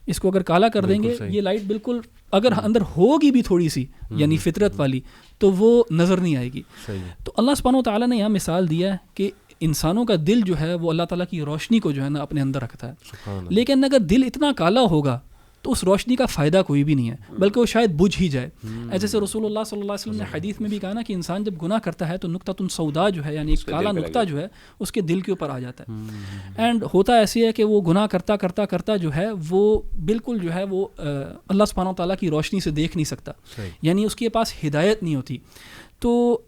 S3: اس کو اگر کالا کر دیں گے, یہ لائٹ بالکل اگر اندر ہوگی بھی تھوڑی سی یعنی فطرت والی, تو وہ نظر نہیں آئے گی. تو اللہ سبحانہ وتعالیٰ نے یہاں مثال دیا ہے کہ انسانوں کا دل جو ہے وہ اللہ تعالیٰ کی روشنی کو جو ہے نا اپنے اندر رکھتا ہے. لیکن اگر دل اتنا کالا ہوگا تو اس روشنی کا فائدہ کوئی بھی نہیں ہے, بلکہ وہ شاید بجھ ہی جائے. جیسے رسول اللہ صلی اللہ علیہ وسلم نے حدیث میں بھی کہا نا کہ انسان جب گناہ کرتا ہے تو نقطۃ سودا جو ہے یعنی ایک کالا نقطہ جو ہے اس کے دل کے اوپر آ جاتا ہے. اینڈ ہوتا ایسے ہے کہ وہ گناہ کرتا کرتا کرتا جو ہے وہ بالکل جو ہے وہ اللہ سبحانہ وتعالیٰ کی روشنی سے دیکھ نہیں سکتا, یعنی اس کے پاس ہدایت نہیں ہوتی. تو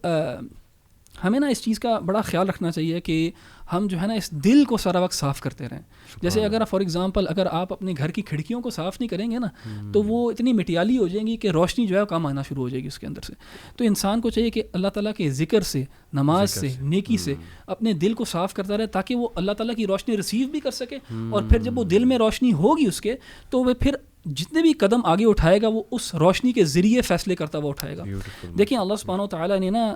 S3: ہمیں نا اس چیز کا بڑا خیال رکھنا چاہیے کہ ہم جو ہے نا اس دل کو سارا وقت صاف کرتے رہیں. جیسے اگر فار ایگزامپل اگر آپ اپنے گھر کی کھڑکیوں کو صاف نہیں کریں گے نا تو وہ اتنی مٹیالی ہو جائیں گی کہ روشنی جو ہے کم آنا شروع ہو جائے گی اس کے اندر سے. تو انسان کو چاہیے کہ اللہ تعالیٰ کے ذکر سے, نماز سے, نیکی سے اپنے دل کو صاف کرتا رہے, تاکہ وہ اللہ تعالیٰ کی روشنی ریسیو بھی کر سکے, اور پھر جب وہ دل میں روشنی ہوگی اس کے تو وہ پھر جتنے بھی قدم آگے اٹھائے گا وہ اس روشنی کے ذریعے فیصلے کرتا ہوا اٹھائے گا. دیکھیں اللہ سبحانہ وتعالیٰ نے نا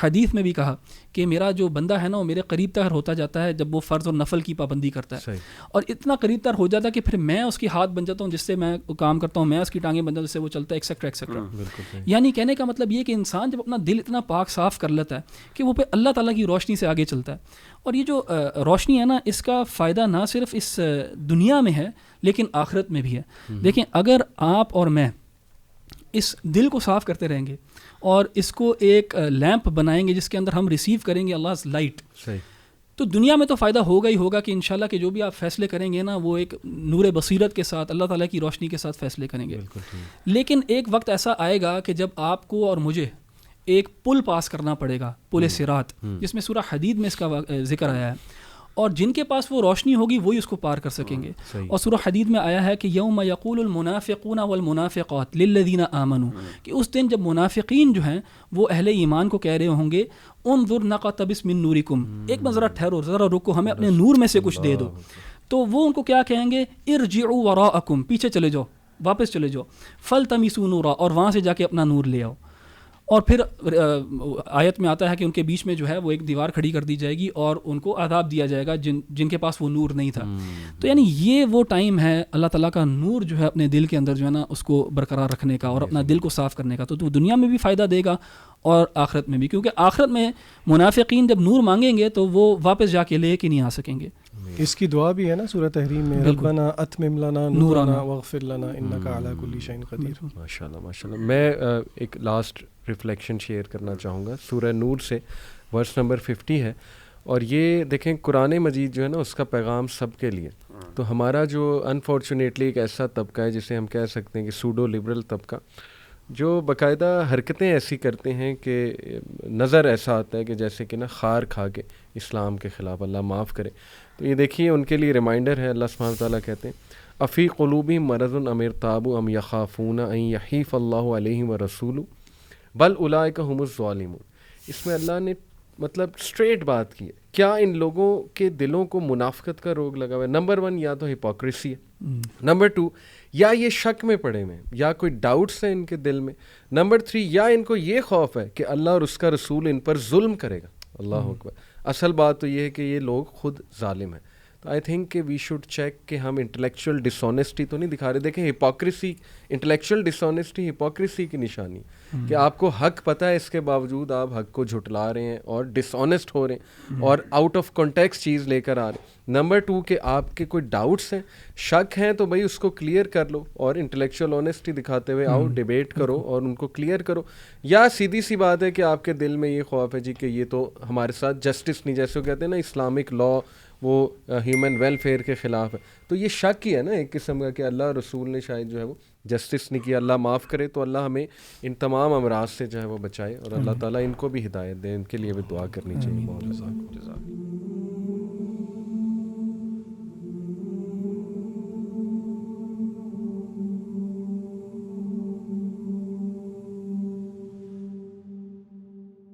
S3: حدیث میں بھی کہا کہ میرا جو بندہ ہے نا وہ میرے قریب تر ہوتا جاتا ہے جب وہ فرض اور نفل کی پابندی کرتا ہے, اور اتنا قریب تر ہو جاتا ہے کہ پھر میں اس کی ہاتھ بن جاتا ہوں جس سے میں کام کرتا ہوں, میں اس کی ٹانگیں بن جاتا ہوں جس سے وہ چلتا ہے, ایکسیکٹرا ایکسیکٹرا. یعنی کہنے کا مطلب یہ کہ انسان جب اپنا دل اتنا پاک صاف کر لیتا ہے کہ وہ پھر اللہ تعالیٰ کی روشنی سے آگے چلتا ہے. اور یہ جو روشنی ہے نا اس کا فائدہ نہ صرف اس دنیا میں ہے لیکن آخرت میں بھی ہے. دیکھیں اگر آپ اور میں اس دل کو صاف کرتے رہیں گے اور اس کو ایک لیمپ بنائیں گے جس کے اندر ہم ریسیو کریں گے اللہ لائٹ, تو دنیا میں تو فائدہ ہوگا ہی ہوگا کہ انشاءاللہ کہ جو بھی آپ فیصلے کریں گے نا وہ ایک نور بصیرت کے ساتھ اللہ تعالیٰ کی روشنی کے ساتھ فیصلے کریں گے. لیکن ایک وقت ایسا آئے گا کہ جب آپ کو اور مجھے ایک پل پاس کرنا پڑے گا, پل صراط, جس میں سورہ حدید میں اس کا ذکر آیا ہے, اور جن کے پاس وہ روشنی ہوگی وہی اس کو پار کر سکیں گے. اور سورہ حدید میں آیا ہے کہ یوم یقول المنافقون والمنافقات للذین آمنوا, کہ اس دن جب منافقین جو ہیں وہ اہل ایمان کو کہہ رہے ہوں گے انظر نقتبس من نورکم, ایک ذرا ٹھہرو, ذرا رکو, ہمیں اپنے نور میں سے کچھ دے دو. تو وہ ان کو کیا کہیں گے, ارجعوا وراءکم, پیچھے چلے جاؤ, واپس چلے جاؤ, فلتمسوا نورا, اور وہاں سے جا کے اپنا نور لے آؤ. اور پھر آیت میں آتا ہے کہ ان کے بیچ میں جو ہے وہ ایک دیوار کھڑی کر دی جائے گی اور ان کو عذاب دیا جائے گا جن کے پاس وہ نور نہیں تھا. تو یعنی یہ وہ ٹائم ہے اللہ تعالیٰ کا نور جو ہے اپنے دل کے اندر جو ہے نا اس کو برقرار رکھنے کا اور اپنا دل کو صاف کرنے کا. تو دنیا میں بھی فائدہ دے گا اور آخرت میں بھی, کیونکہ آخرت میں منافقین جب نور مانگیں گے تو وہ واپس جا کے لے کے نہیں آ سکیں گے.
S4: اس کی دعا بھی ہے نا سورہ تحریم میں, ربنا اتمم لنا نورنا واغفر لنا انک علی کل شیء قدیر.
S2: ماشاءاللہ ماشاءاللہ. میں ایک لاسٹ ریفلیکشن شیئر کرنا چاہوں گا سورہ نور سے, ورس نمبر 50 ہے, اور یہ دیکھیں قرآن مجید جو ہے نا اس کا پیغام سب کے لیے. تو ہمارا جو انفارچونیٹلی ایک ایسا طبقہ ہے جسے ہم کہہ سکتے ہیں کہ سوڈو لبرل طبقہ, جو باقاعدہ حرکتیں ایسی کرتے ہیں کہ نظر ایسا آتا ہے کہ جیسے کہ نا خار کھا کے اسلام کے خلاف, اللہ معاف کرے. تو یہ دیکھیے ان کے لیے ریمائنڈر ہے, اللہ سبحانہ وتعالیٰ کہتے ہیں افی قلوبہم مرض ام ارتابوا ام یخافون ان یحیف اللہ علیہم ورسولہ بل اولئک هم الظالمون. اس میں اللہ نے مطلب اسٹریٹ بات کی ہے, کیا ان لوگوں کے دلوں کو منافقت کا روگ لگا ہوا ہے؟ نمبر 1 یا تو ہپوکریسی ہے, نمبر 2 یا یہ شک میں پڑے ہوئے ہیں, یا کوئی ڈاؤٹس ہیں ان کے دل میں, نمبر 3 یا ان کو یہ خوف ہے کہ اللہ اور اس کا رسول ان پر ظلم کرے گا. اللہ اکبر. اصل بات تو یہ ہے کہ یہ لوگ خود ظالم ہیں. تو آئی تھنک کہ وی شوڈ چیک کہ ہم انٹلیکچوئل ڈس آنیسٹی تو نہیں دکھا رہے. دیکھیں ہپوکریسی, انٹلیکچوئل ڈس آنیسٹی ہپوکریسی کی نشانی کہ آپ کو حق پتہ ہے, اس کے باوجود آپ حق کو جھٹلا رہے ہیں اور ڈس آنیسٹ ہو رہے ہیں اور آؤٹ آف کانٹیکسٹ چیز لے کر آ رہے ہیں. نمبر 2 کہ آپ کے کوئی ڈاؤٹس ہیں, شک ہیں, تو بھائی اس کو کلیئر کر لو اور انٹلیکچوئل آنیسٹی دکھاتے ہوئے آؤ, ڈیبیٹ کرو اور ان کو کلیئر کرو. یا سیدھی سی بات ہے کہ آپ کے دل میں یہ خوف ہے جی کہ یہ تو ہمارے ساتھ جسٹس نہیں, جیسے وہ کہتے ہیں نا اسلامک لا وہ ہیومن ویلفیئر کے خلاف ہے. تو یہ شک ہی ہے نا ایک قسم کا کہ اللہ رسول نے شاید جو ہے وہ جسٹس نہیں کیا. اللہ معاف کرے. تو اللہ ہمیں ان تمام امراض سے جو ہے وہ بچائے اور اللہ تعالیٰ ان کو بھی ہدایت دے. ان کے لیے بھی دعا کرنی چاہیے. بہت